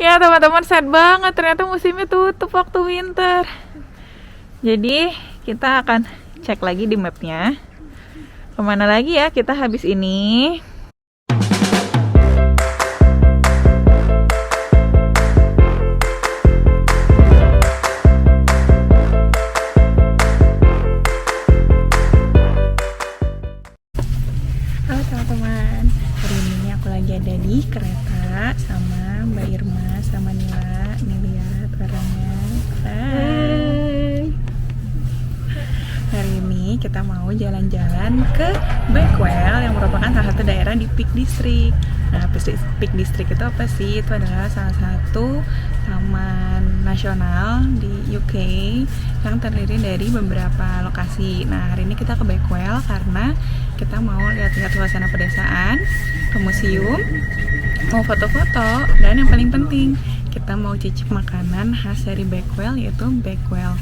Ya teman-teman, sad banget, ternyata musimnya tutup waktu winter. Jadi kita akan cek lagi di mapnya kemana lagi ya kita habis ini. Halo teman-teman, hari ini aku lagi ada di kereta sama Mbak Irma sama Nila. Nih lihat orangnya. Hai. Hari ini kita mau jalan-jalan ke Bakewell yang merupakan salah satu daerah di Peak District. Nah, Peak District itu apa sih? Itu adalah salah satu taman nasional di UK yang terdiri dari beberapa lokasi. Nah, hari ini kita ke Bakewell karena kita mau lihat-lihat suasana pedesaan, ke museum, mau foto-foto, dan yang paling penting kita mau cicip makanan khas dari Bakewell, yaitu Bakewell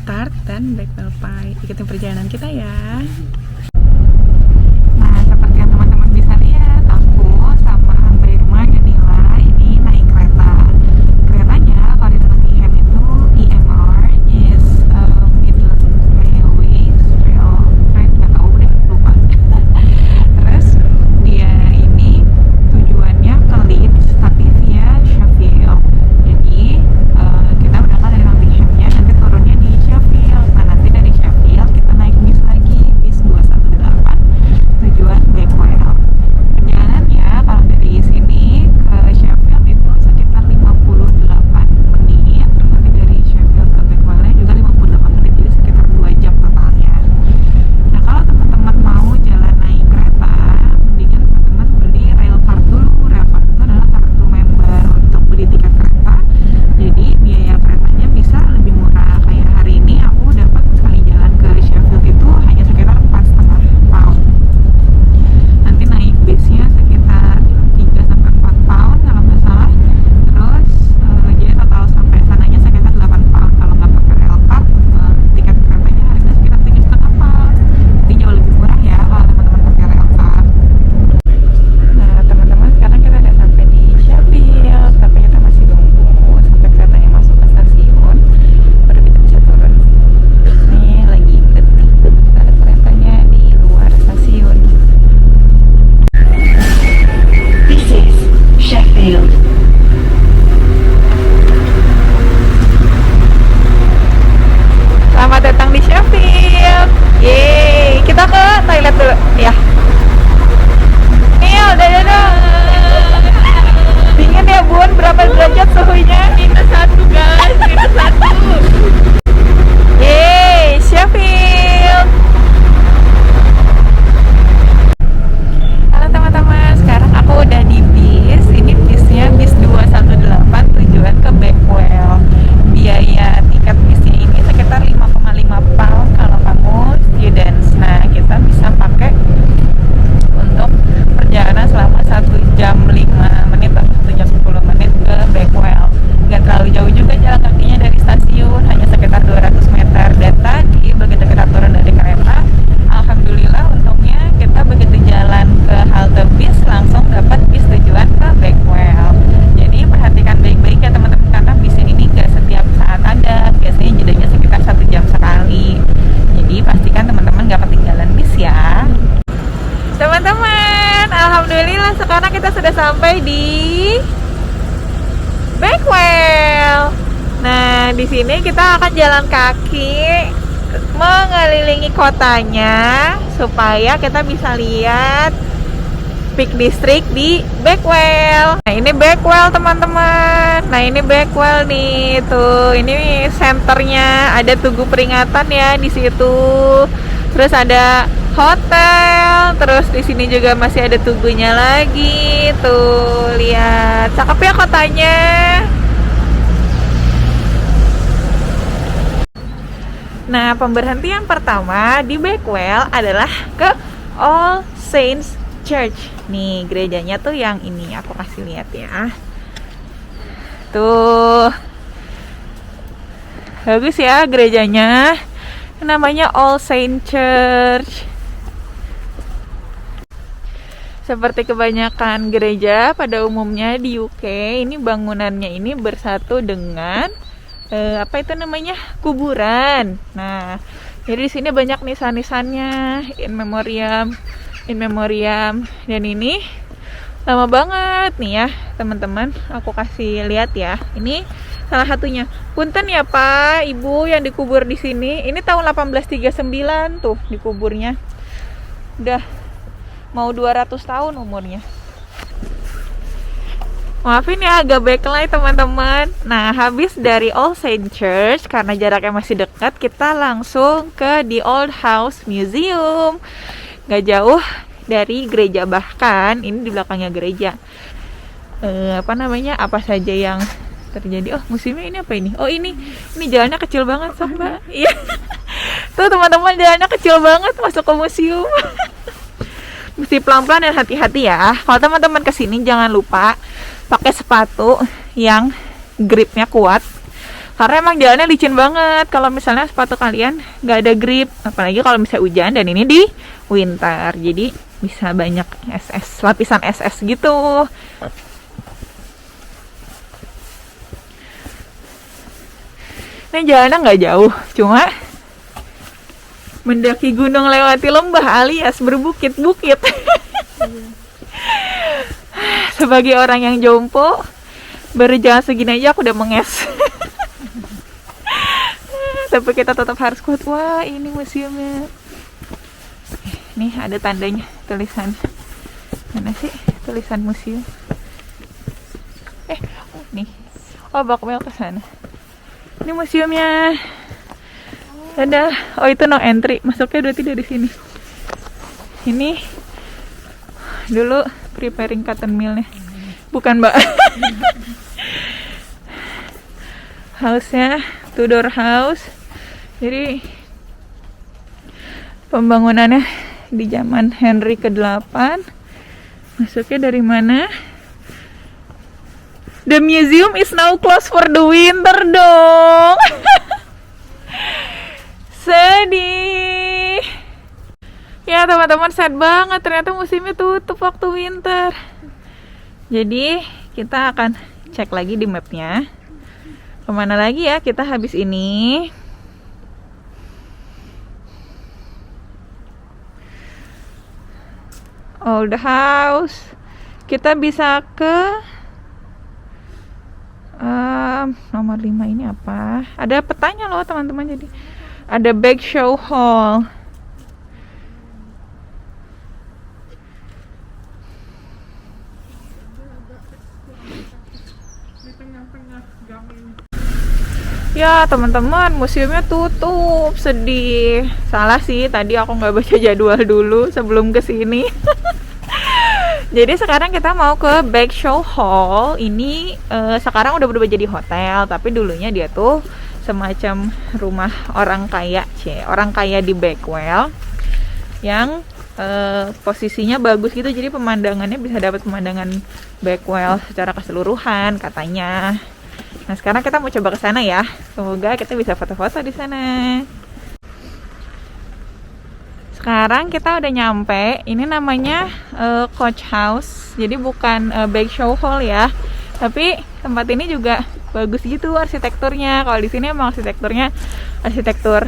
Tart dan Bakewell Pie. Ikutin perjalanan kita ya. Nah, seperti yang teman-teman bisa lihat, aku sama Mbak Irma dan Nila ini naik kereta. Keretanya kalau di Nottingham itu EMR, is Midland Railways, Rail Train, nggak tahu deh, lupa. Terus dia ini tujuannya ke Leeds tapi via Sheffield. Jadi kita berangkat dari Nottinghamnya, nanti turunnya di Sheffield. Nah, nanti dari Sheffield kita naik bis lagi, bis 218 tujuan Bakewell. Perjalanannya kalau dari sini ke Sheffield itu sekitar 58 menit, terus nanti dari Sheffield ke Bakewellnya juga 58 menit, jadi sekitar 2 jam totalnya. Nah, kalau teman-teman mau jalan naik kereta, mendingan teman-teman beli rail card dulu. Rail card itu adalah kartu member untuk beli tiket kereta, jadi biaya keretanya bisa lebih murah. Kayak hari ini aku dapat sekali jalan ke Sheffield itu hanya sekitar 4,5 pound. Nanti naik bisnya sekitar 3-4 pound kalau nggak salah. Terus jadi total sampai sananya sekitar 8 pound. Kalau nggak pakai rail card, tiket keretanya harga sekitar 3,5 pound. Jadi jauh lebih murah ya kalau teman-teman pakai rail card. Nah teman-teman, sekarang kita udah sampai di Sheffield, tapi kita masih nunggu sampai keretanya masuk ke stasiun baru kita bisa turun. Ini lagi detik keretanya di luar stasiun. This is Sheffield. Selamat datang di Sheffield. Yeay, kita ke toilet dulu ya. Nil, dadah. Dingin ya bun, berapa derajat suhunya? -1 guys, -1. Yeay, Sheffield. Halo teman-teman, sekarang aku udah di bis. Ini bisnya bis 218 tujuan ke Bakewell. Biaya tiket bisnya ini sekitar 5,5 pound kalau kamu students. Nah, kita bisa pakai untuk perjalanan selama 1 jam 5 menit atau 1 jam 10 menit ke Bakewell. Nggak terlalu jauh juga jalan kakinya dari stasiun, hanya sekitar 200 meter. Dan tadi begitu kita turun dari kereta, alhamdulillah untungnya kita begitu jalan ke halte bis langsung dapat bis tujuan ke Bakewell. Jadi perhatikan baik-baik ya teman-teman, karena bis ini nggak setiap saat ada, biasanya jedanya sekitar 1 jam sekali. Jadi pastikan teman-teman nggak ketinggalan bis ya. Teman-teman, alhamdulillah sekarang kita sudah sampai di Bakewell. Nah, di sini kita akan jalan kaki mengelilingi kotanya supaya kita bisa lihat Peak District di Bakewell. Nah, ini Bakewell teman-teman. Nah, ini Bakewell nih. Tuh, ini senternya, ada tugu peringatan ya di situ. Terus ada hotel, terus di sini juga masih ada tugunya lagi. Tuh, lihat. Cakep ya kotanya. Nah, pemberhentian pertama di Bakewell adalah ke All Saints Church. Nih, gerejanya tuh yang ini, aku kasih lihat ya. Tuh. Bagus ya gerejanya. Namanya All Saints Church. Seperti kebanyakan gereja pada umumnya di UK, ini bangunannya ini bersatu dengan apa itu namanya, kuburan. Nah, jadi di sini banyak nisan-nisannya, in memoriam, dan ini lama banget nih ya teman-teman. Aku kasih lihat ya. Ini salah satunya. Punten ya Pak, Ibu yang dikubur di sini. Ini tahun 1839 tuh dikuburnya. Udah mau 200 tahun umurnya. Maafin ya agak backlight teman-teman. Nah, habis dari All Saints Church, karena jaraknya masih dekat, kita langsung ke The Old House Museum. Gak jauh dari gereja, bahkan ini di belakangnya gereja. Apa saja yang terjadi. Oh, museumnya ini apa ini? Oh, ini jalannya kecil banget sob, Mbak. Iya. Tuh teman-teman, jalannya kecil banget masuk ke museum. Mesti pelan-pelan dan hati-hati ya. Kalau teman-teman kesini jangan lupa pakai sepatu yang gripnya kuat, karena emang jalannya licin banget kalau misalnya sepatu kalian nggak ada grip, apalagi kalau misalnya hujan, dan ini di winter jadi bisa banyak lapisan SS gitu. Ini jalannya nggak jauh, cuma mendaki gunung lewati lembah alias berbukit-bukit. Sebagai orang yang jompo, baru jalan segini aja aku udah menges. Tapi kita tetap harus kuat. Wah, ini museumnya. Nih ada tandanya, tulisan. Mana sih tulisan museum? Nih. Oh, bakal ke sana. Ini museumnya. Ada. Oh, itu no entry. Masuknya berarti dari sini. Ini dulu preparing cotton mill-nya. Bukan, Mbak. House-nya Tudor House. Jadi pembangunannya di zaman Henry ke-8. Masuknya dari mana? The museum is now closed for the winter dong. Sedih. Ya teman-teman, sad banget, ternyata museumnya tutup waktu winter. Jadi kita akan cek lagi di mapnya kemana lagi ya kita habis ini. Old House. Kita bisa ke nomor 5 ini apa? Ada petanya loh teman-teman. Jadi ada Bagshaw Hall. Ya teman-teman, museumnya tutup, sedih. Salah sih, tadi aku nggak baca jadwal dulu sebelum kesini. Jadi sekarang kita mau ke Bagshaw Hall. Ini sekarang udah berubah jadi hotel, tapi dulunya dia tuh semacam rumah orang kaya, orang kaya di Bakewell, yang posisinya bagus gitu. Jadi pemandangannya bisa dapat pemandangan Bakewell secara keseluruhan katanya. Nah sekarang kita mau coba ke sana ya. Semoga kita bisa foto-foto di sana. Sekarang kita udah nyampe. Ini namanya Coach House. Jadi bukan Bagshaw Hall ya. Tapi tempat ini juga bagus gitu arsitekturnya. Kalau di sini emang arsitekturnya arsitektur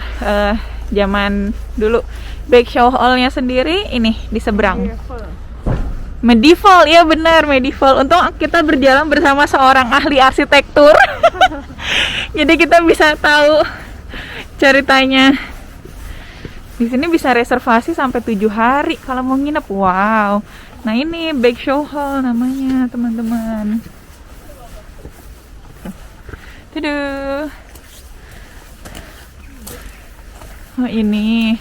zaman dulu. Bagshaw Hall-nya sendiri ini di seberang. Medieval, ya benar, medieval. Untung kita berjalan bersama seorang ahli arsitektur. Jadi kita bisa tahu ceritanya. Di sini bisa reservasi sampai 7 hari kalau mau nginep. Wow. Nah, ini Bagshaw Hall namanya, teman-teman. Tuduh. Oh, ini.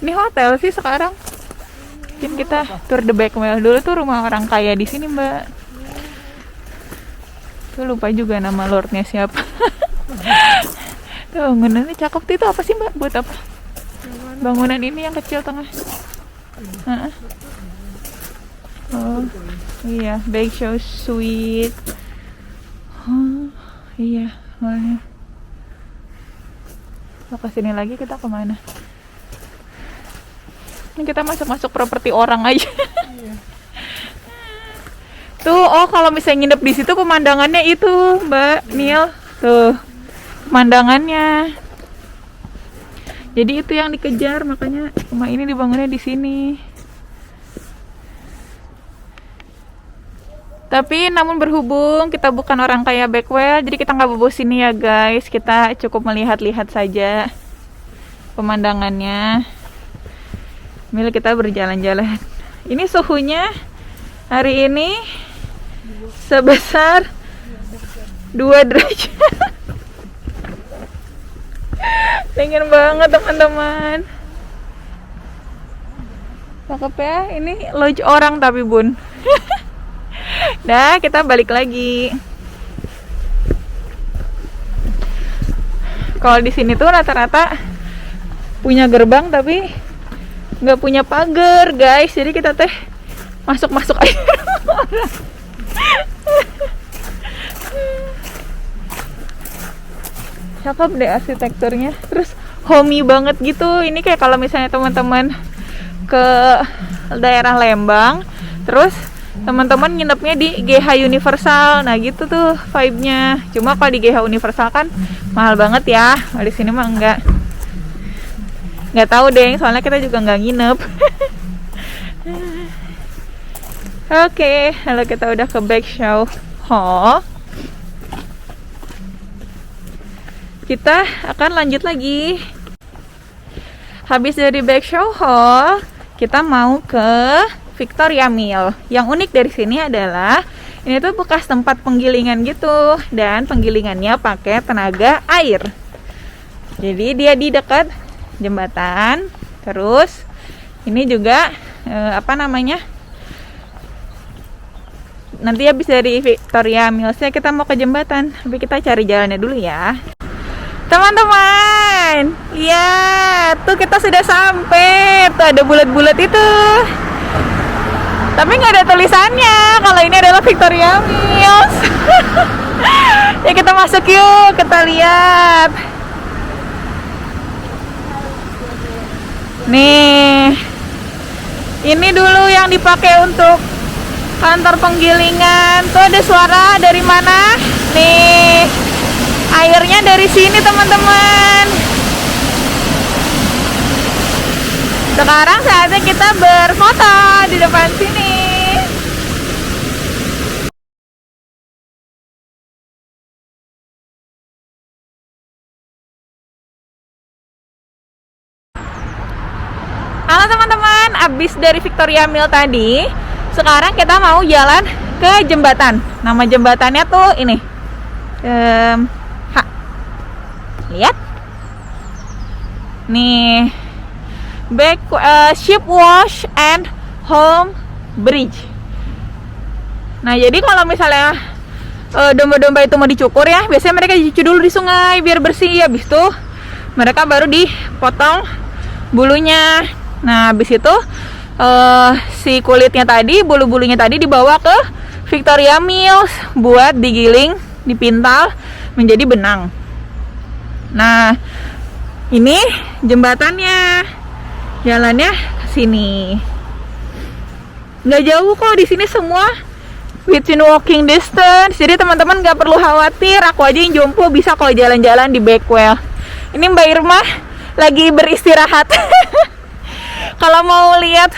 Ini hotel sih sekarang. Mungkin kita tour the Bakewell. Dulu tuh rumah orang kaya di sini, Mbak. Tuh lupa juga nama lordnya siapa. Tuh bangunannya cakep tuh. Itu apa sih, Mbak? Buat apa? Bangunan ini yang kecil tengah. Oh iya, Bagshaw Suite. Oh iya, hallnya. Kalau kesini lagi kita kemana? Ini kita masuk properti orang aja. Tuh, oh kalau misalnya nginep di situ pemandangannya itu, Mbak Nil. Tuh, pemandangannya. Jadi itu yang dikejar, makanya rumah ini dibangunnya di sini. Tapi namun berhubung kita bukan orang kaya Bakewell, jadi kita nggak bobo sini ya guys. Kita cukup melihat-lihat saja pemandangannya. Sambil kita berjalan-jalan. Ini suhunya hari ini sebesar 2 derajat. Dingin banget teman-teman. Cakep ya. Ini lodge orang tapi bun. Nah kita balik lagi. Kalau di sini tuh rata-rata punya gerbang tapi nggak punya pagar guys. Jadi kita teh masuk-masuk aja orang. Cakep deh arsitekturnya. Terus homey banget gitu. Ini kayak kalau misalnya teman-teman ke daerah Lembang, terus teman-teman nginepnya di GH Universal. Nah gitu tuh vibe-nya. Cuma kalau di GH Universal kan mahal banget ya. Di sini mah enggak. Nggak tahu deh, soalnya kita juga nggak nginep. Oke, kalau kita udah ke Backshaw Hall, kita akan lanjut lagi. Habis dari Backshaw Hall, kita mau ke Victoria Mill. Yang unik dari sini adalah ini tuh bekas tempat penggilingan gitu, dan penggilingannya pakai tenaga air. Jadi dia di dekat jembatan. Terus ini juga nanti habis dari Victoria Millsnya kita mau ke jembatan, tapi kita cari jalannya dulu ya teman-teman. Iya, tuh kita sudah sampai. Tuh ada bulat-bulat itu, tapi nggak ada tulisannya kalau ini adalah Victoria Mills. Ya kita masuk yuk, kita lihat. Nih, ini dulu yang dipakai untuk kantor penggilingan. Tuh ada suara dari mana? Nih, airnya dari sini teman-teman. Sekarang saatnya kita berfoto di depan sini. Halo teman-teman, abis dari Victoria Mill tadi, sekarang kita mau jalan ke jembatan. Nama jembatannya tuh ini. Lihat. Nih. Ship Wash and Home Bridge. Nah, jadi kalau misalnya domba-domba itu mau dicukur ya, biasanya mereka dicuci dulu di sungai biar bersih. Habis itu mereka baru dipotong bulunya. Nah, habis itu si kulitnya tadi, bulu-bulunya tadi dibawa ke Victoria Mills buat digiling, dipintal menjadi benang. Nah, ini jembatannya. Jalannya ke sini. Nggak jauh kok, di sini semua within walking distance. Jadi teman-teman nggak perlu khawatir. Aku aja yang jompo bisa kalau jalan-jalan di Bakewell. Ini Mbak Irma lagi beristirahat. Kalau mau lihat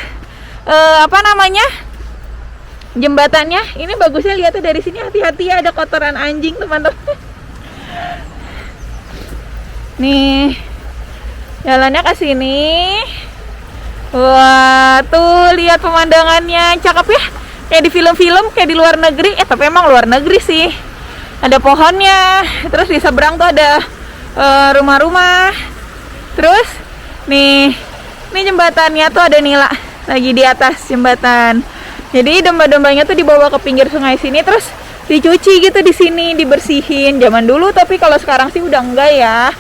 jembatannya, ini bagusnya lihatnya dari sini. Hati-hati ya, ada kotoran anjing teman-teman. Nih, jalannya ke sini. Wah, tuh lihat pemandangannya, cakep ya. Kayak di film-film, kayak di luar negeri. Tapi emang luar negeri sih. Ada pohonnya. Terus di seberang tuh ada rumah-rumah. Terus nih jembatannya tuh ada nila lagi di atas jembatan. Jadi domba-dombanya tuh dibawa ke pinggir sungai sini, terus dicuci gitu di sini, dibersihin. Zaman dulu, tapi kalau sekarang sih udah enggak ya.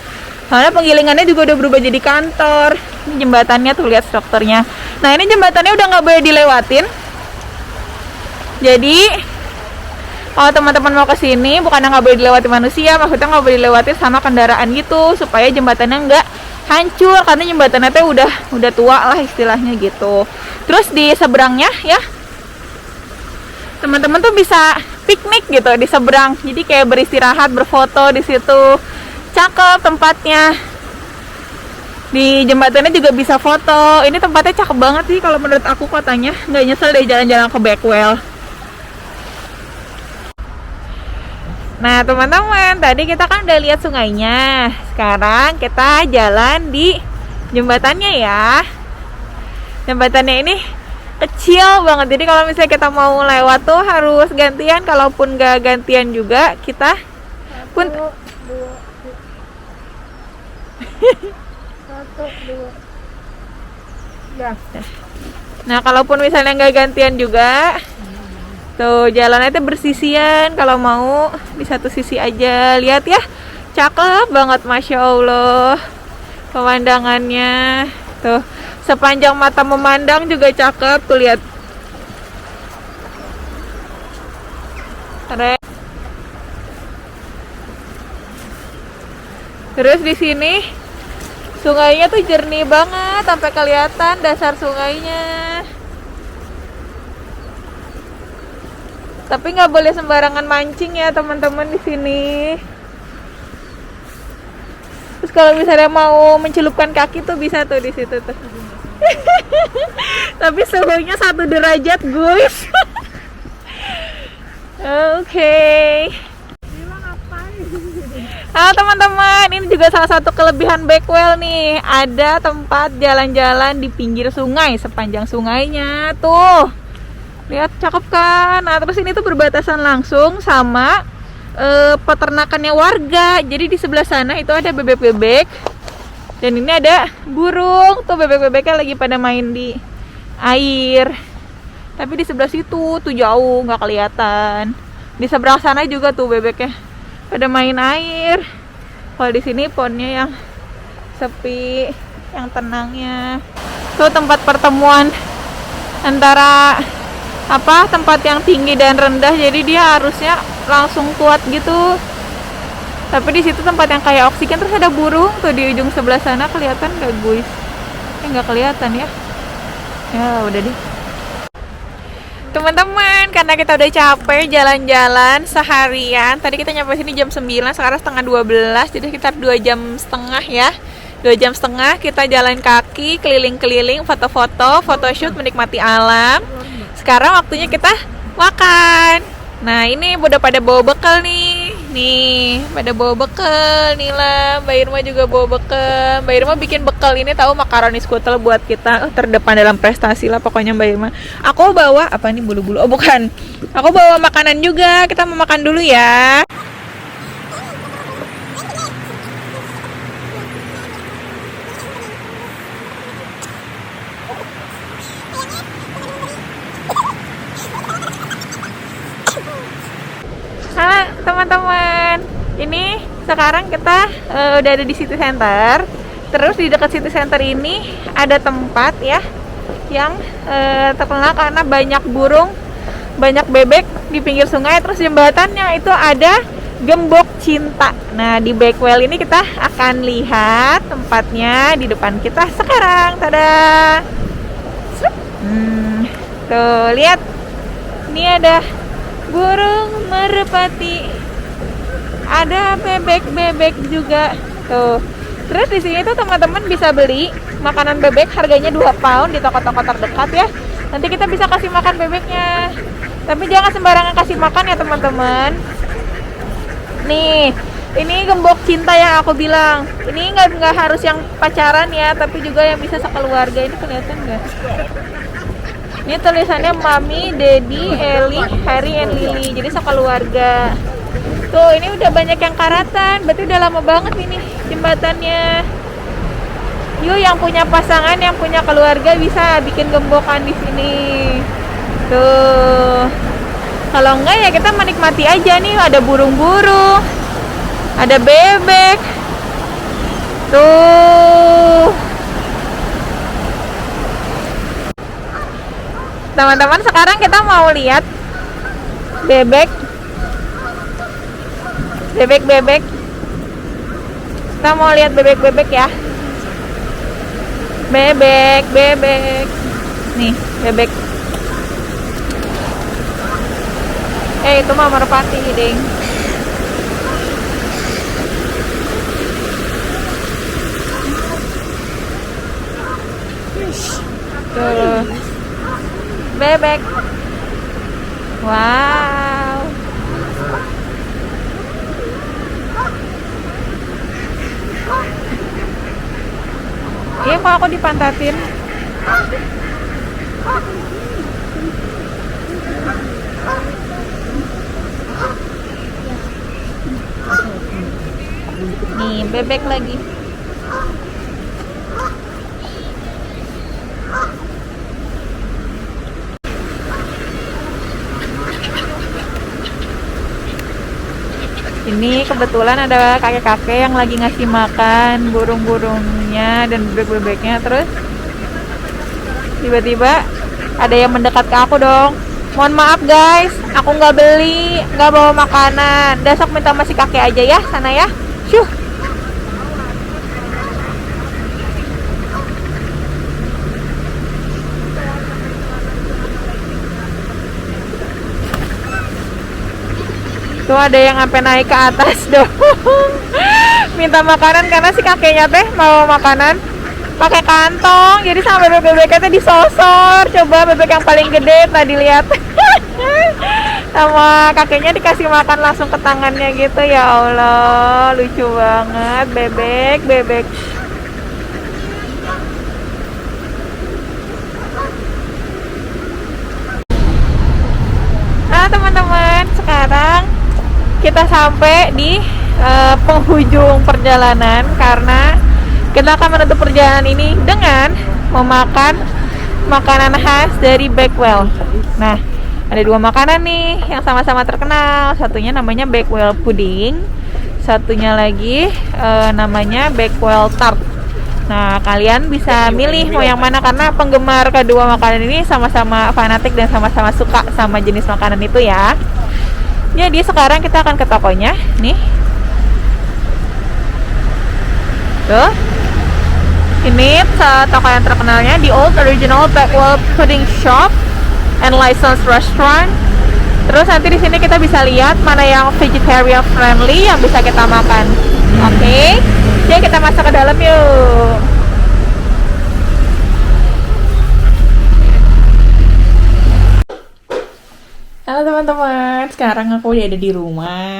Soalnya penggilingannya juga udah berubah jadi kantor. Ini jembatannya tuh, lihat strukturnya. Nah, ini jembatannya udah nggak boleh dilewatin. Jadi kalau teman-teman mau ke sini, bukannya nggak boleh dilewati manusia, maksudnya nggak boleh dilewatin sama kendaraan gitu, supaya jembatannya nggak hancur karena jembatannya teh udah tua lah istilahnya gitu. Terus di seberangnya ya teman-teman tuh bisa piknik gitu di seberang. Jadi kayak beristirahat, berfoto di situ. Cakep tempatnya. Di jembatannya juga bisa foto. Ini tempatnya cakep banget sih kalau menurut aku kotanya. Nggak nyesel deh jalan-jalan ke Bakewell. Nah teman-teman, tadi kita kan udah lihat sungainya. Sekarang kita jalan di jembatannya ya. Jembatannya ini kecil banget. Jadi kalau misalnya kita mau lewat tuh harus gantian. Kalaupun nggak gantian juga kita pun Nah kalaupun misalnya nggak gantian juga, tuh jalannya itu bersisian. Kalau mau di satu sisi aja. Lihat ya, cakep banget, masya Allah pemandangannya. Tuh sepanjang mata memandang juga cakep. Tuh lihat. Terus di sini sungainya tuh jernih banget sampai kelihatan dasar sungainya. Tapi nggak boleh sembarangan mancing ya teman-teman di sini. Terus kalau misalnya mau mencelupkan kaki tuh bisa tuh di situ tuh. Tapi suhunya 1 derajat guys. Oke. Halo teman-teman, ini juga salah satu kelebihan Bakewell nih. Ada tempat jalan-jalan di pinggir sungai, sepanjang sungainya tuh. Lihat cakep kan? Nah terus ini tuh berbatasan langsung sama peternakannya warga. Jadi di sebelah sana itu ada bebek-bebek. Dan ini ada burung. Tuh bebek-bebeknya lagi pada main di air. Tapi di sebelah situ tuh jauh nggak kelihatan. Di seberang sana juga tuh bebeknya pada main air. Kalau di sini pondnya yang sepi, yang tenangnya. Tuh tempat pertemuan antara tempat yang tinggi dan rendah. Jadi dia harusnya langsung kuat gitu. Tapi di situ tempat yang kayak oksigen. Terus ada burung tuh di ujung sebelah sana, kelihatan nggak guys? Nggak kelihatan ya. Ya udah deh. Teman-teman, karena kita udah capek jalan-jalan seharian. Tadi kita nyampe sini jam 9, sekarang setengah 12. Jadi sekitar 2 jam setengah ya. 2 jam setengah kita jalan kaki, keliling-keliling, foto-foto, photoshoot, menikmati alam. Sekarang waktunya kita makan. Nah ini udah pada bawa bekal nih. Nih, pada bawa bekal. Nih lah, Mbak Irma juga bawa bekal. Mbak Irma bikin bekal ini tahu, makaroni skutel buat kita terdepan dalam prestasi lah pokoknya Mbak Irma. Aku bawa apa nih, bulu-bulu? Oh bukan. Aku bawa makanan juga. Kita mau makan dulu ya. Halo teman-teman, ini sekarang kita udah ada di City Center. Terus di dekat City Center ini ada tempat ya yang terkenal karena banyak burung, banyak bebek di pinggir sungai. Terus jembatannya itu ada gembok cinta. Nah di Bakewell ini kita akan lihat tempatnya di depan kita sekarang. Tada! Tuh lihat, ini ada burung merpati, ada bebek-bebek juga tuh. Terus di sini tuh teman-teman bisa beli makanan bebek, harganya 2 pound di toko-toko terdekat ya. Nanti kita bisa kasih makan bebeknya, tapi jangan sembarangan kasih makan ya teman-teman. Nih, ini gembok cinta yang aku bilang. Ini nggak harus yang pacaran ya, tapi juga yang bisa sekeluarga. Ini kelihatan nggak? Ini tulisannya Mami, Daddy, Ellie, Harry, and Lily. Jadi sekeluarga. Tuh, ini udah banyak yang karatan. Berarti udah lama banget ini jembatannya. Yuk, yang punya pasangan, yang punya keluarga bisa bikin gembokan di sini. Tuh. Kalau enggak ya kita menikmati aja nih. Ada burung-burung, ada bebek. Tuh. Teman-teman, sekarang kita mau lihat bebek. Kita mau lihat bebek-bebek ya. Bebek, bebek. Nih, bebek. Itu mah merpati, ding. Tuh. Bebek. Wow. Iya, kok aku dipantatin. Nih, bebek lagi. Ini kebetulan ada kakek-kakek yang lagi ngasih makan burung-burungnya dan bebek-bebeknya. Terus tiba-tiba ada yang mendekat ke aku dong. Mohon maaf guys, aku nggak beli, nggak bawa makanan. Dasok minta masih kakek aja ya, sana ya. Syuh. Tuh ada yang sampai naik ke atas dong. Minta makanan karena si kakeknya teh mau makanan pakai kantong. Jadi sama bebek-bebeknya teh disosor. Coba bebek yang paling gede tadi lihat. Sama kakeknya dikasih makan langsung ke tangannya gitu. Ya Allah, lucu banget bebek, bebek. Nah teman-teman, sekarang kita sampai di penghujung perjalanan karena kita akan menutup perjalanan ini dengan memakan makanan khas dari Bakewell. Nah, ada dua makanan nih yang sama-sama terkenal. Satunya namanya Bakewell pudding, satunya lagi namanya Bakewell tart. Nah, kalian bisa milih mau yang mana karena penggemar kedua makanan ini sama-sama fanatik dan sama-sama suka sama jenis makanan itu ya. Jadi sekarang kita akan ke tokonya, nih. Tuh. Ini toko yang terkenalnya, The Old Original Bakewell Pudding Shop and Licensed Restaurant. Terus nanti di sini kita bisa lihat mana yang vegetarian friendly yang bisa kita makan. Oke. Jadi kita masuk ke dalam yuk. Halo teman-teman, sekarang aku udah ada di rumah.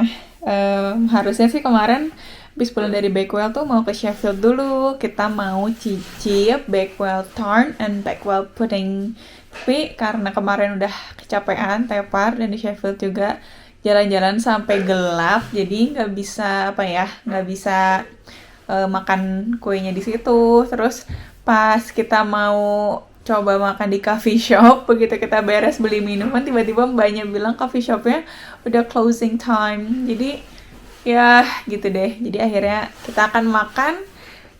Harusnya sih kemarin habis pulang dari Bakewell tuh mau ke Sheffield dulu. Kita mau cicip Bakewell tart and Bakewell pudding. Tapi karena kemarin udah kecapean tepar dan di Sheffield juga jalan-jalan sampai gelap, jadi nggak bisa makan kuenya di situ. Terus pas kita mau coba makan di coffee shop, begitu kita beres beli minuman, tiba-tiba mbaknya bilang coffee shopnya udah closing time. Jadi ya gitu deh. Jadi akhirnya kita akan makan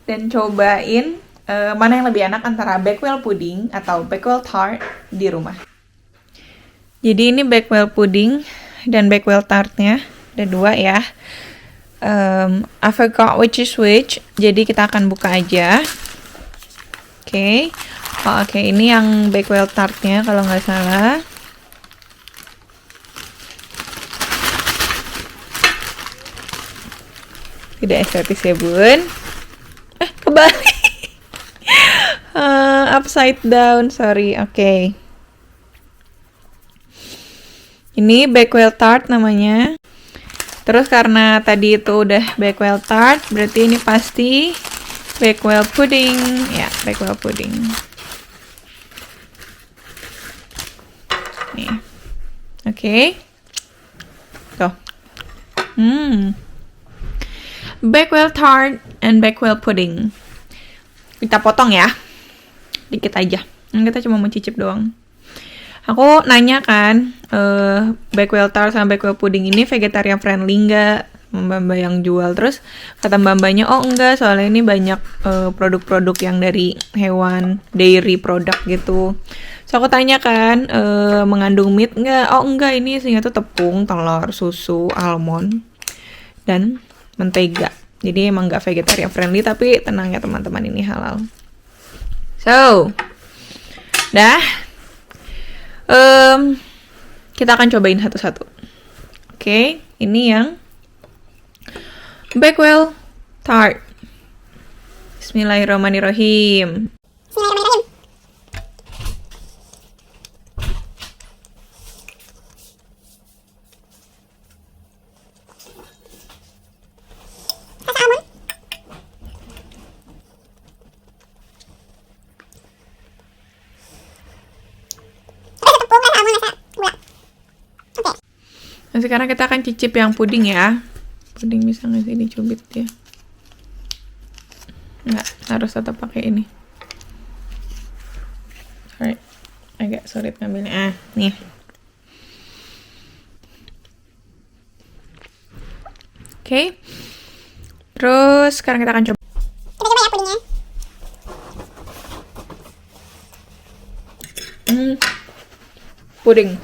dan cobain mana yang lebih enak antara Bakewell pudding atau Bakewell tart di rumah. Jadi ini Bakewell pudding dan Bakewell tartnya ada dua ya. I forgot which is which. Jadi kita akan buka aja. Oke. Oke, ini yang Bakewell tartnya kalau nggak salah. Tidak estetis ya bun. Kebalik. Upside down, sorry. Oke. Ini Bakewell tart namanya. Terus karena tadi itu udah Bakewell tart, berarti ini pasti Bakewell pudding. Ya, Bakewell pudding. Nih. Oke. Tuh. Bakewell tart and Bakewell pudding. Kita potong ya. Dikit aja. Kita cuma mau cicip doang. Aku nanya kan, Bakewell tart sama Bakewell pudding ini vegetarian friendly nggak? Mbak-mbak yang jual. Terus kata mbak-mbaknya, oh enggak, soalnya ini banyak produk-produk yang dari hewan, dairy product gitu. So aku tanya kan, mengandung meat enggak? Oh enggak, ini isinya tuh tepung, telur, susu, almond, dan mentega. Jadi emang nggak vegetarian friendly, tapi tenang ya teman-teman, ini halal. So, dah. Kita akan cobain satu-satu. Oke, ini yang Bakewell Tart. Bismillahirrahmanirrahim. Nah, sekarang kita akan cicip yang puding ya. Puding bisa nggak sih dicubit ya? Nggak, harus tetap pakai ini. Alright, agak sulit ngambilnya. Nih. Oke. Terus sekarang kita akan coba. Kita coba ya pudingnya. Puding.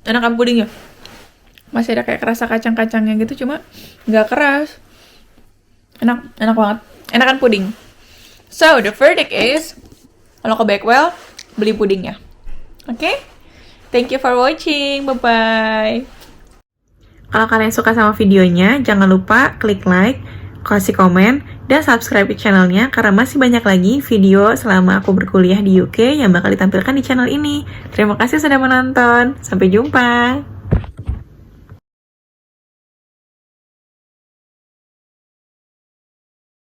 Enak kan pudingnya? Masih ada kayak kerasa kacang-kacangnya gitu, cuma nggak keras. Enak banget. Enak kan puding. So, the verdict is, kalau ke Bakewell, beli pudingnya. Oke? Thank you for watching. Bye-bye. Kalau kalian suka sama videonya, jangan lupa klik like, kasih komen, dan subscribe di channelnya karena masih banyak lagi video selama aku berkuliah di UK yang bakal ditampilkan di channel ini. Terima kasih sudah menonton. Sampai jumpa.